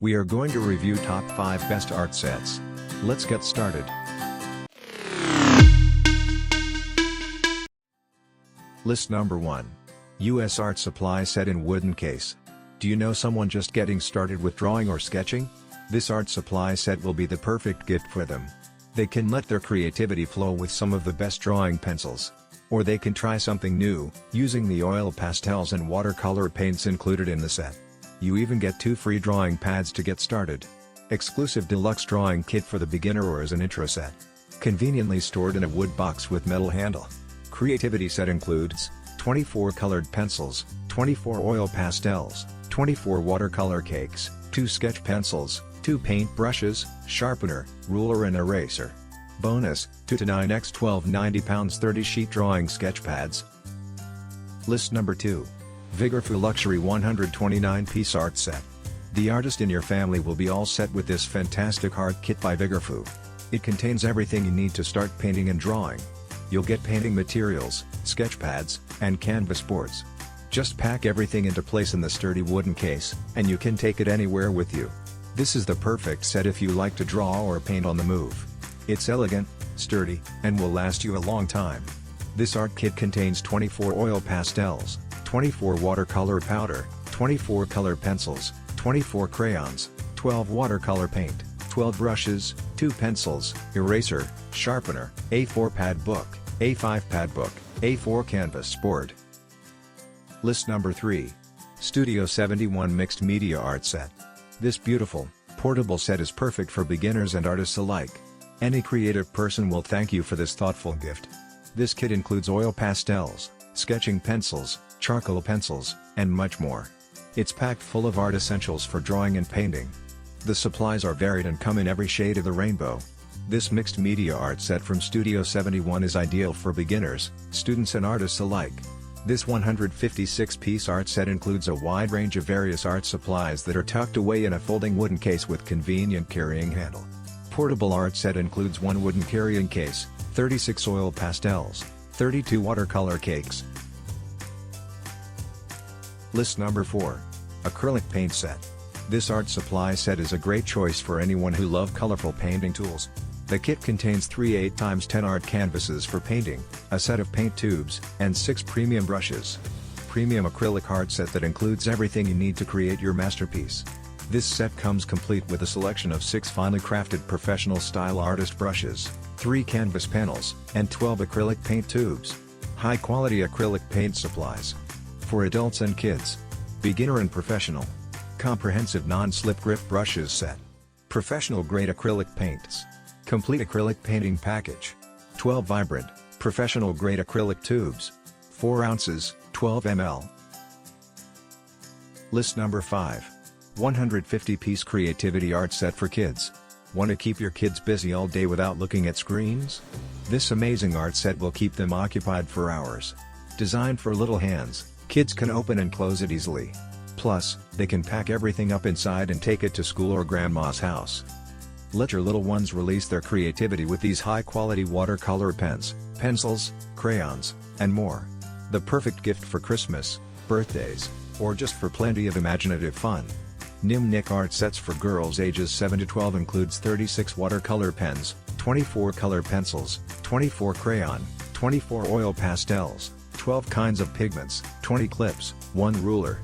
We are going to review top 5 best art sets. Let's get started. List number 1. US Art Supply Set in Wooden Case. Do you know someone just getting started with drawing or sketching? This art supply set will be the perfect gift for them. They can let their creativity flow with some of the best drawing pencils. Or they can try something new, using the oil pastels and watercolor paints included in the set. You even get 2 free drawing pads to get started. Exclusive deluxe drawing kit for the beginner or as an intro set. Conveniently stored in a wood box with metal handle. Creativity set includes 24 colored pencils, 24 oil pastels, 24 watercolor cakes, 2 sketch pencils, 2 paint brushes, sharpener, ruler and eraser. Bonus, 2 to 9x 12 90 pounds 30 sheet drawing sketch pads. List number 2. Vigor Luxury 129-piece art set. The artist in your family will be all set with this fantastic art kit by Vigor. It contains everything you need to start painting and drawing. You'll get painting materials, sketch pads, and canvas boards. Just pack everything into place in the sturdy wooden case, and you can take it anywhere with you. This is the perfect set if you like to draw or paint on the move. It's elegant, sturdy, and will last you a long time. This art kit contains 24 oil pastels, 24 watercolor powder, 24 color pencils, 24 crayons, 12 watercolor paint, 12 brushes, 2 pencils, eraser, sharpener, A4 pad book, A5 pad book, A4 canvas board. List number 3. Studio 71 Mixed Media Art Set. This beautiful, portable set is perfect for beginners and artists alike. Any creative person will thank you for this thoughtful gift. This kit includes oil pastels, sketching pencils, charcoal pencils, and much more. It's packed full of art essentials for drawing and painting. The supplies are varied and come in every shade of the rainbow. This mixed media art set from Studio 71 is ideal for beginners, students and artists alike. This 156-piece art set includes a wide range of various art supplies that are tucked away in a folding wooden case with convenient carrying handle. Portable art set includes 1 wooden carrying case, 36 oil pastels, 32 watercolor cakes. List number 4. Acrylic Paint Set. This art supply set is a great choice for anyone who loves colorful painting tools. The kit contains 3 8x10 art canvases for painting, a set of paint tubes, and 6 premium brushes. Premium acrylic art set that includes everything you need to create your masterpiece. This set comes complete with a selection of 6 finely crafted professional style artist brushes, 3 canvas panels, and 12 acrylic paint tubes. High quality acrylic paint supplies. For adults and kids. Beginner and professional. Comprehensive non-slip grip brushes set. Professional grade acrylic paints. Complete acrylic painting package. 12 vibrant, professional grade acrylic tubes. 4 ounces, 12 ml. List number 5. 150-piece creativity art set for kids. Want to keep your kids busy all day without looking at screens? This amazing art set will keep them occupied for hours. Designed for little hands, kids can open and close it easily. Plus, they can pack everything up inside and take it to school or grandma's house. Let your little ones release their creativity with these high-quality watercolor pens, pencils, crayons, and more. The perfect gift for Christmas, birthdays, or just for plenty of imaginative fun. Nimnik art sets for girls ages 7 to 12 includes 36 watercolor pens, 24 color pencils, 24 crayon, 24 oil pastels, 12 kinds of pigments, 20 clips, 1 ruler,